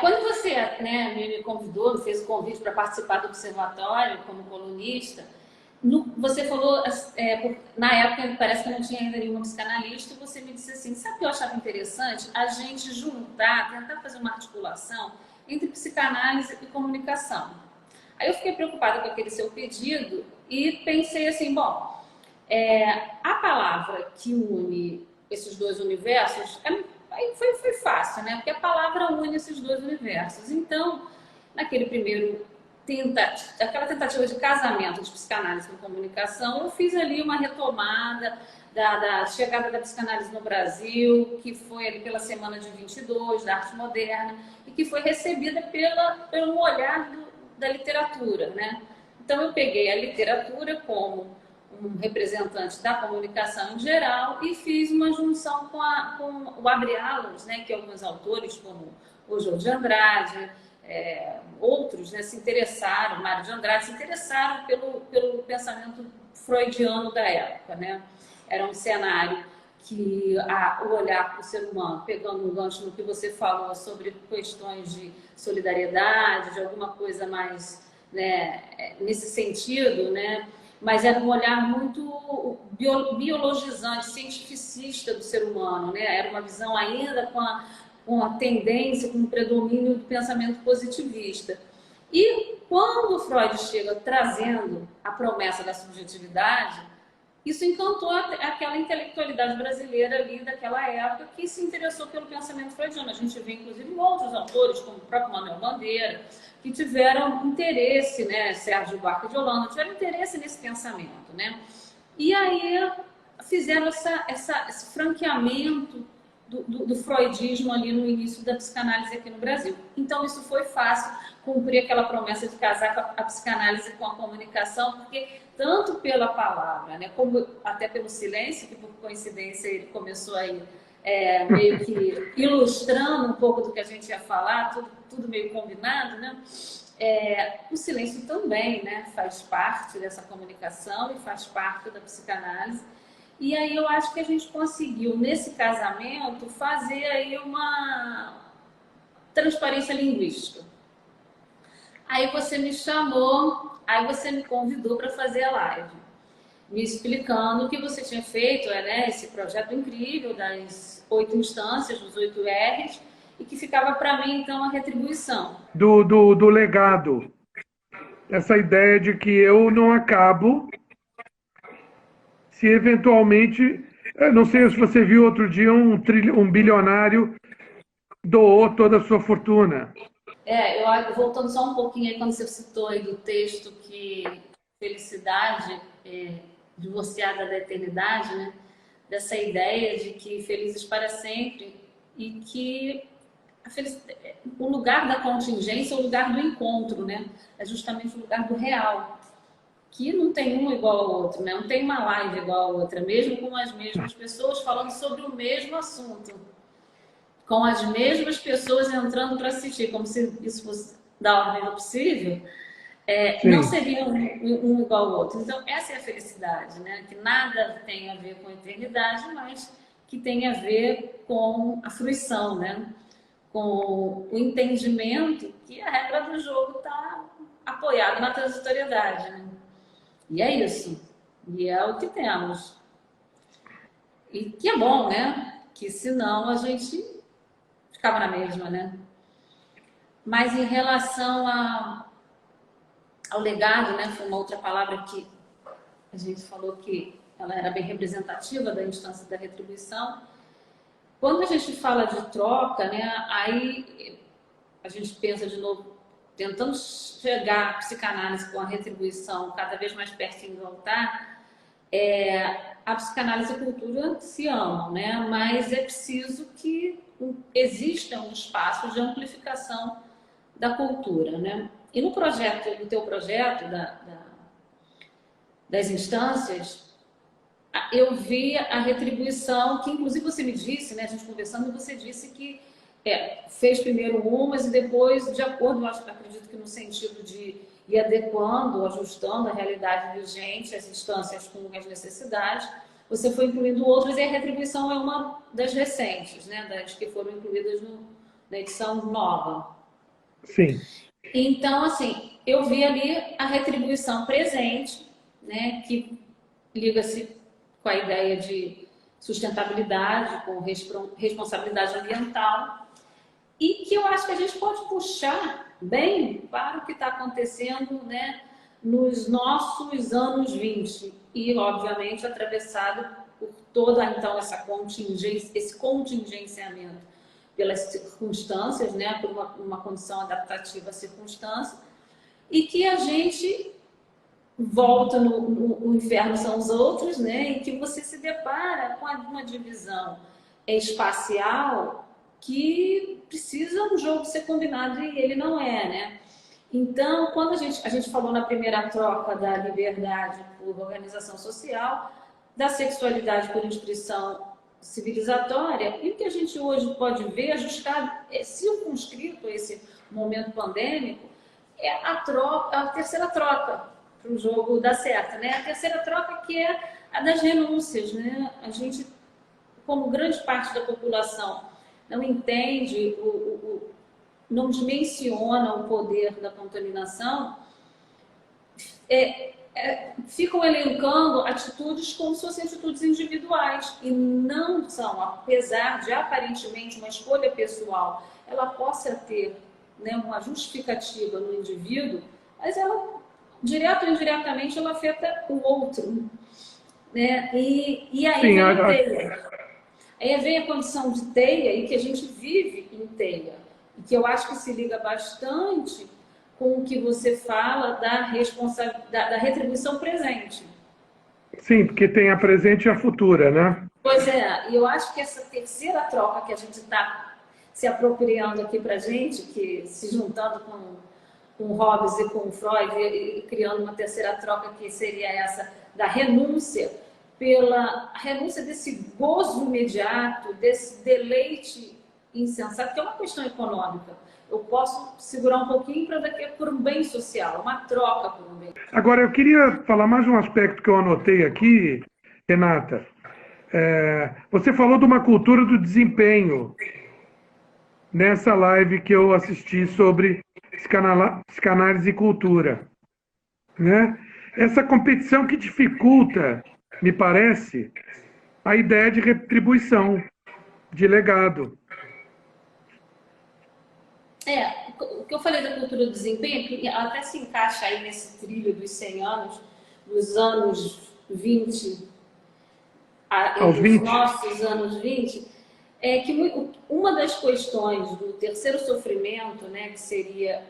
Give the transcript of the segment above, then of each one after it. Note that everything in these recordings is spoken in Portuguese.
Quando você, né, me convidou, me fez o convite para participar do observatório como colunista, você falou, na época parece que não tinha ainda nenhuma psicanalista, e você me disse assim, sabe o que eu achava interessante? A gente juntar, tentar fazer uma articulação entre psicanálise e comunicação. Aí eu fiquei preocupada com aquele seu pedido e pensei assim, bom, a palavra que une esses dois universos aí foi fácil, né? Porque a palavra une esses dois universos. Então, naquele primeiro aquela tentativa de casamento de psicanálise com comunicação, eu fiz ali uma retomada da chegada da psicanálise no Brasil, que foi ali pela Semana de 22, da Arte Moderna, e que foi recebida pelo olhar da literatura, né? Então, eu peguei a literatura como um representante da comunicação em geral e fiz uma junção com o Abre Alas, né, que alguns autores, como o João de Andrade, outros, né, se interessaram, Mário de Andrade, se interessaram pelo pensamento freudiano da época, né? Era um cenário que o olhar para o ser humano, pegando um gancho no que você falou sobre questões de solidariedade, de alguma coisa mais, né, nesse sentido, né? Mas era um olhar muito biologizante, cientificista do ser humano, né? Era uma visão ainda com a tendência, com o predomínio do pensamento positivista. E quando Freud chega trazendo a promessa da subjetividade, isso encantou aquela intelectualidade brasileira ali daquela época que se interessou pelo pensamento freudiano. A gente vê, inclusive, outros autores, como o próprio Manuel Bandeira, que tiveram interesse, né, Sérgio Buarque de Holanda, tiveram interesse nesse pensamento, né? E aí fizeram esse franqueamento do freudismo ali no início da psicanálise aqui no Brasil. Então, isso foi fácil, cumprir aquela promessa de casar a psicanálise com a comunicação, porque tanto pela palavra, né, como até pelo silêncio, que por coincidência ele começou aí meio que ilustrando um pouco do que a gente ia falar, tudo meio combinado, né? O silêncio também, né, faz parte dessa comunicação e faz parte da psicanálise. E aí eu acho que a gente conseguiu, nesse casamento, fazer aí uma transparência linguística. Aí você me chamou, aí você me convidou para fazer a live, me explicando o que você tinha feito, né, esse projeto incrível das 8 instâncias, dos 8 R's, e que ficava para mim, então, a retribuição. Do legado. Essa ideia de que eu não acabo se eventualmente. Eu não sei se você viu outro dia um bilionário doou toda a sua fortuna. Voltando só um pouquinho aí, quando você citou aí do texto que felicidade divorciada da eternidade, né? Dessa ideia de que felizes para sempre e que o lugar da contingência é o lugar do encontro, né? É justamente o lugar do real, que não tem um igual ao outro, né? Não tem uma live igual a outra, mesmo com as mesmas pessoas falando sobre o mesmo assunto, com as mesmas pessoas entrando para assistir, como se isso fosse da ordem do possível, não Sim. seria um igual ao outro. Então, essa é a felicidade, né? Que nada tem a ver com a eternidade, mas que tem a ver com a fruição, né? Com o entendimento que a regra do jogo está apoiada na transitoriedade, né? E é isso. E é o que temos. E que é bom, né? Que senão a gente ficava na mesma, né? Mas em relação ao legado, né? Foi uma outra palavra que a gente falou que ela era bem representativa da instância da retribuição. Quando a gente fala de troca, né? Aí a gente pensa de novo, tentando chegar à psicanálise com a retribuição cada vez mais pertinho do altar, a psicanálise e a cultura se amam, né? Mas é preciso que exista um espaço de amplificação da cultura, né? E no teu projeto das instâncias, eu vi a retribuição, que inclusive você me disse, né? A gente conversando, você disse que fez primeiro umas e depois, de acordo, acredito que no sentido de ir adequando, ajustando a realidade vigente, as instâncias com as necessidades, você foi incluindo outras e a retribuição é uma das recentes, né, das que foram incluídas na edição nova. Sim. Então, assim, eu vi ali a retribuição presente, né, que liga-se com a ideia de sustentabilidade, com responsabilidade ambiental, e que eu acho que a gente pode puxar bem para o que está acontecendo, né, nos nossos anos 20 e, obviamente, atravessado por toda, então, esse contingenciamento pelas circunstâncias, né, por uma condição adaptativa à circunstância, e que a gente volta no inferno são os outros, né, e que você se depara com uma divisão espacial que precisa um jogo ser combinado e ele não é, né? Então, quando a gente falou na primeira troca da liberdade por organização social, da sexualidade por inscrição civilizatória, e o que a gente hoje pode ver, ajustado, circunscrito a esse momento pandêmico, é a terceira troca para o jogo dar certo, né? A terceira troca que é a das renúncias, né? A gente, como grande parte da população, não entende, não dimensiona o poder da contaminação, ficam elencando atitudes como se fossem atitudes individuais e não são, apesar de aparentemente uma escolha pessoal, ela possa ter, né, uma justificativa no indivíduo, mas ela, direto ou indiretamente, ela afeta o outro, né? E aí Sim, vem a teia. Aí vem a condição de teia e que a gente vive em teia, e que eu acho que se liga bastante com o que você fala da retribuição presente. sim, porque tem a presente e a futura, né? Pois é, e eu acho que essa terceira troca que a gente está se apropriando aqui para a gente, que se juntando com Hobbes e com Freud, e criando uma terceira troca que seria essa da renúncia, pela renúncia desse gozo imediato, desse deleite insensato, que é uma questão econômica. Eu posso segurar um pouquinho para daqui por um bem social, uma troca por um bem. Agora, eu queria falar mais um aspecto que eu anotei aqui, Renata. Você falou de uma cultura do desempenho nessa live que eu assisti sobre psicanálise e cultura, né? Essa competição que dificulta, me parece, a ideia de retribuição, de legado. O que eu falei da cultura do desempenho, que até se encaixa aí nesse trilho dos 100 anos, dos anos 20 Aos dos 20? nossos anos 20, é que uma das questões do terceiro sofrimento, né, que seria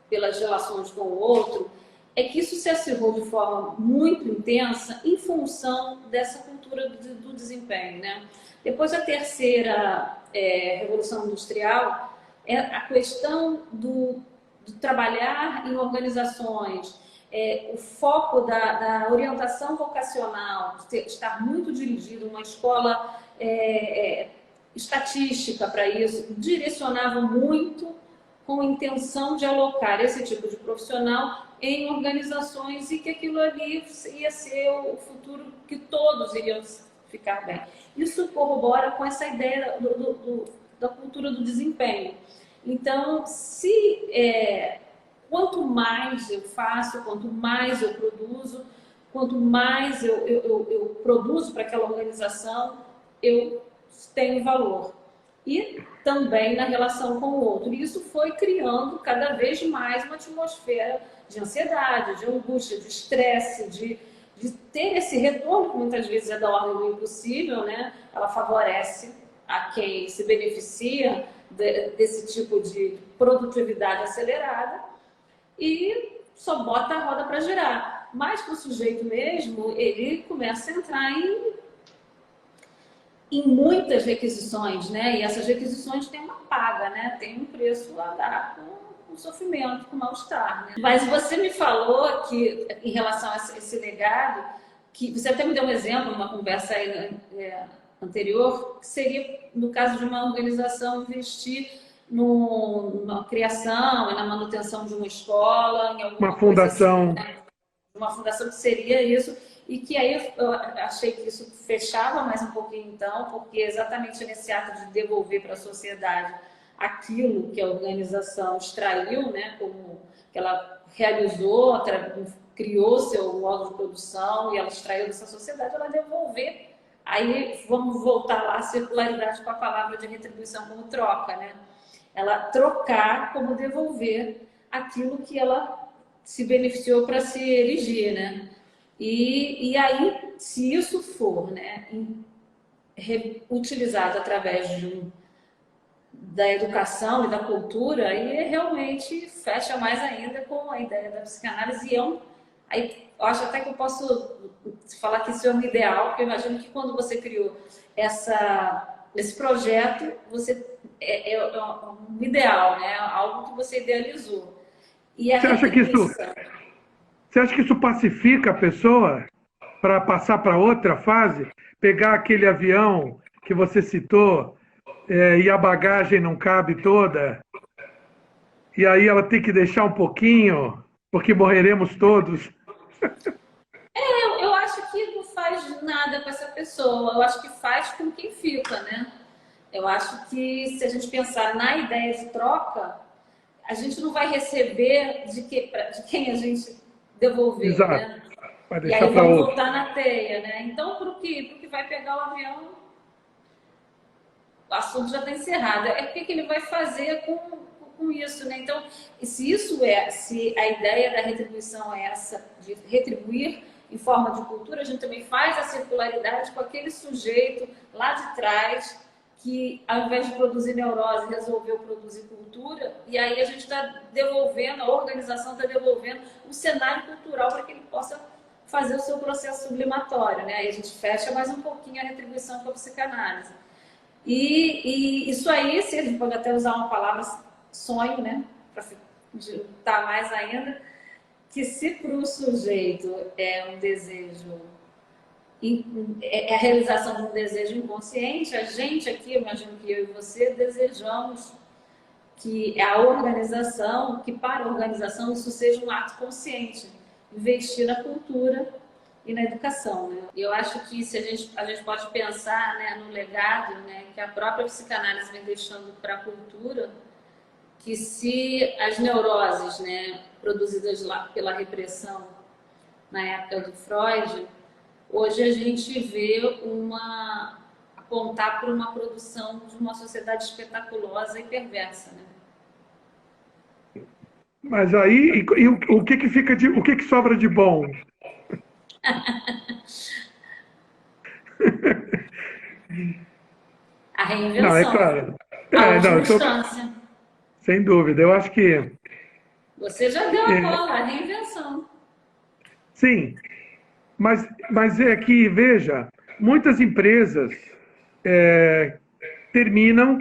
pelas relações com o outro, é que isso se acirrou de forma muito intensa em função dessa cultura do desempenho, né? Depois da terceira revolução industrial, a questão do trabalhar em organizações, o foco da orientação vocacional, estar muito dirigido, uma escola estatística para isso, direcionava muito com a intenção de alocar esse tipo de profissional em organizações e que aquilo ali ia ser o futuro que todos iriam ficar bem. Isso corrobora com essa ideia da cultura do desempenho. Então, quanto mais eu faço, quanto mais eu produzo, quanto mais eu produzo para aquela organização, eu tenho valor. E também na relação com o outro. E isso foi criando cada vez mais uma atmosfera de ansiedade, de angústia, de estresse, de ter esse retorno, que muitas vezes é da ordem do impossível, né? Ela favorece a quem se beneficia desse tipo de produtividade acelerada e só bota a roda para girar. Mas para o sujeito mesmo, ele começa a entrar em muitas requisições, né? E essas requisições têm uma paga, né? Tem um preço a dar com o sofrimento, com o mal-estar, né? Mas você me falou que, em relação a esse legado, que você até me deu um exemplo numa conversa aí, anterior, que seria, no caso de uma organização, investir na criação e na manutenção de uma escola, em alguma Uma coisa fundação. assim, né? Uma fundação que seria isso, e que aí eu achei que isso fechava mais um pouquinho então, porque exatamente nesse ato de devolver para a sociedade aquilo que a organização extraiu, né, como que ela realizou, criou seu modo de produção e ela extraiu dessa sociedade, ela devolver. Aí vamos voltar lá à circularidade com a palavra de retribuição como troca, né? Ela trocar como devolver aquilo que ela se beneficiou para se erigir, né? E aí, se isso for, né, utilizado através da educação e da cultura, aí realmente fecha mais ainda com a ideia da psicanálise. Aí eu acho até que eu posso falar que isso é um ideal, porque eu imagino que quando você criou esse projeto, é um ideal, né? Algo que você idealizou. E a Você acha que isso, retribuição. você acha que isso pacifica a pessoa para passar para outra fase? Pegar aquele avião que você citou e a bagagem não cabe toda, e aí ela tem que deixar um pouquinho, porque morreremos todos. Eu acho que não faz nada com essa pessoa, eu acho que faz com quem fica, né? Eu acho que se a gente pensar na ideia de troca, a gente não vai receber de quem a gente devolveu, Exato. né? Vai E deixar aí para vamos outro. voltar na teia, né? Então, para o que vai pegar o avião, o assunto já está encerrado. É o que ele vai fazer com isso, né? Então, se a ideia da retribuição é essa, de retribuir em forma de cultura, a gente também faz a circularidade com aquele sujeito lá de trás que, ao invés de produzir neurose, resolveu produzir cultura, e aí a gente está devolvendo, a organização está devolvendo um cenário cultural para que ele possa fazer o seu processo sublimatório, né? Aí a gente fecha mais um pouquinho a retribuição com a psicanálise. E isso aí, se a gente pode até usar uma palavra sonho, né? Para juntar mais ainda, que se para o sujeito é um desejo, é a realização de um desejo inconsciente, a gente aqui, eu imagino que eu e você, desejamos que a organização, que para a organização isso seja um ato consciente, investir na cultura e na educação, né? Eu acho que se a gente pode pensar, né, no legado, né, que a própria psicanálise vem deixando para a cultura, que se as neuroses, né, produzidas lá pela repressão na época do Freud, hoje a gente vê apontar para uma produção de uma sociedade espetaculosa e perversa, né? Mas aí, o que que fica o que que sobra de bom? A Não, é reinvenção, claro. a Não, última instância. sem dúvida. Eu acho que Você já deu a bola, a reinvenção. sim, mas é que, veja, muitas empresas terminam,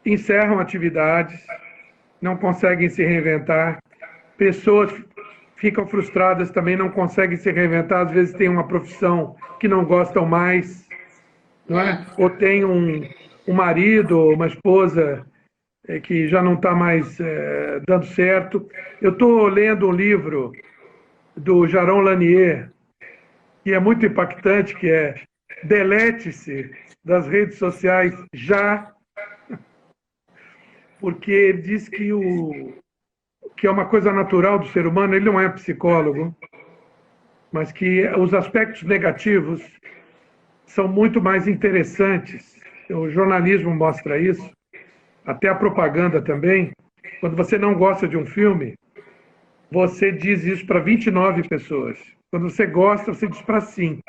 encerram atividades, não conseguem se reinventar, pessoas ficam frustradas também, não conseguem se reinventar, às vezes têm uma profissão que não gostam mais, não é? Ou tem um marido, uma esposa que já não está mais dando certo. Eu estou lendo um livro do Jaron Lanier, que é muito impactante, que é delete-se das redes sociais já, porque ele diz que é uma coisa natural do ser humano, ele não é psicólogo, mas que os aspectos negativos são muito mais interessantes. O jornalismo mostra isso, até a propaganda também. Quando você não gosta de um filme, você diz isso para 29 pessoas. Quando você gosta, você diz para 5.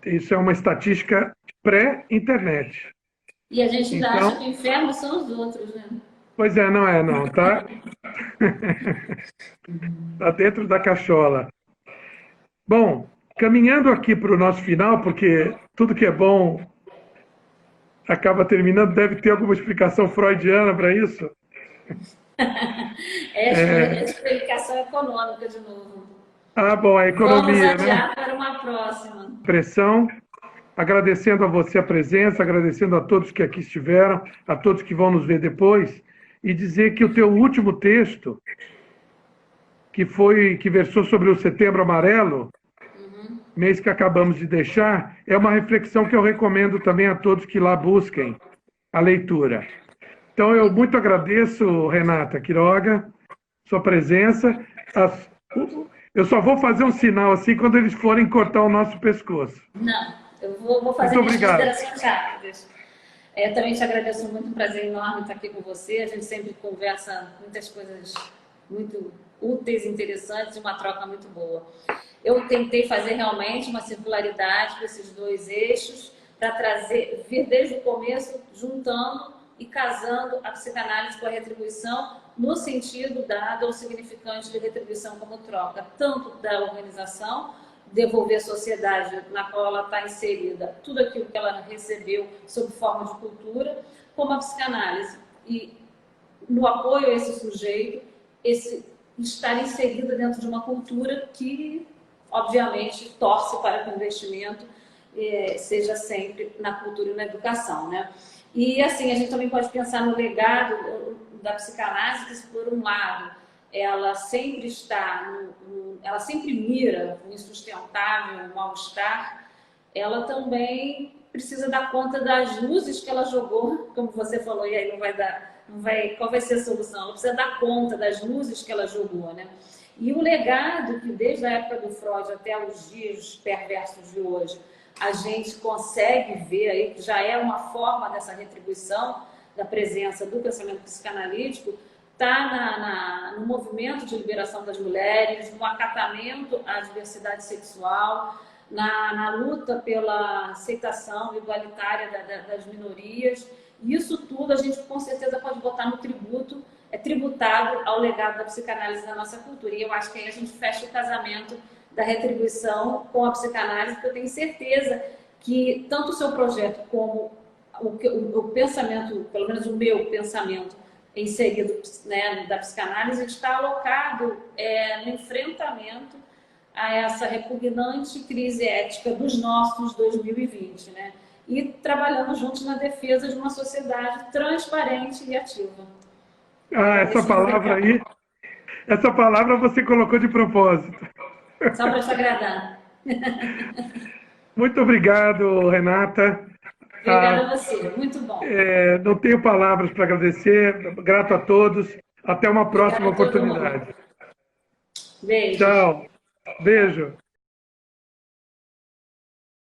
Isso é uma estatística pré-internet. E a gente ainda acha que Então, o inferno são os outros, né? pois é, não, tá? Tá dentro da cachola. Bom, caminhando aqui para o nosso final, porque tudo que é bom acaba terminando, deve ter alguma explicação freudiana para isso? É explicação econômica de novo. Ah, bom, a Vamos economia, né? adiar para uma próxima. Pressão. Agradecendo a você a presença, agradecendo a todos que aqui estiveram, a todos que vão nos ver depois, e dizer que o teu último texto, que versou sobre o Setembro Amarelo, mês que acabamos de deixar, é uma reflexão que eu recomendo também a todos que lá busquem a leitura. Então, eu muito agradeço, Renata Quiroga, sua presença. Eu só vou fazer um sinal assim quando eles forem cortar o nosso pescoço. Não, eu vou fazer Muito minhas obrigado. considerações rápidas. Eu também te agradeço muito, um prazer enorme estar aqui com você. A gente sempre conversa muitas coisas muito úteis, interessantes e uma troca muito boa. Eu tentei fazer realmente uma circularidade com esses dois eixos para trazer, vir desde o começo, juntando e casando a psicanálise com a retribuição no sentido dado ao significante de retribuição como troca, tanto da organização, devolver à sociedade na qual ela está inserida tudo aquilo que ela recebeu sob forma de cultura, como a psicanálise. E no apoio a esse sujeito, esse estar inserida dentro de uma cultura que, obviamente, torce para que o investimento seja sempre na cultura e na educação, né? E, assim, a gente também pode pensar no legado da psicanálise, que, por um lado, ela sempre está, ela sempre mira o insustentável, o mal-estar, ela também precisa dar conta das luzes que ela jogou, como você falou, e aí qual vai ser a solução? Ela precisa dar conta das luzes que ela jogou, né? E o legado que desde a época do Freud até os dias perversos de hoje, a gente consegue ver aí que já é uma forma dessa retribuição da presença do pensamento psicanalítico, está no movimento de liberação das mulheres, no acatamento à diversidade sexual, na luta pela aceitação igualitária das minorias. Isso tudo a gente com certeza pode botar no tributo, tributado ao legado da psicanálise da nossa cultura. E eu acho que aí a gente fecha o casamento da retribuição com a psicanálise, porque eu tenho certeza que tanto o seu projeto como o pensamento, pelo menos o meu pensamento inserido, né, da psicanálise, está alocado no enfrentamento a essa repugnante crise ética dos nossos 2020, né? E trabalhando juntos na defesa de uma sociedade transparente e ativa. Essa palavra aí, essa palavra você colocou de propósito. Só para te agradar. Muito obrigado, Renata. Obrigada a você, muito bom. Não tenho palavras para agradecer, grato a todos. Até uma próxima oportunidade. Beijo. Tchau. Beijo.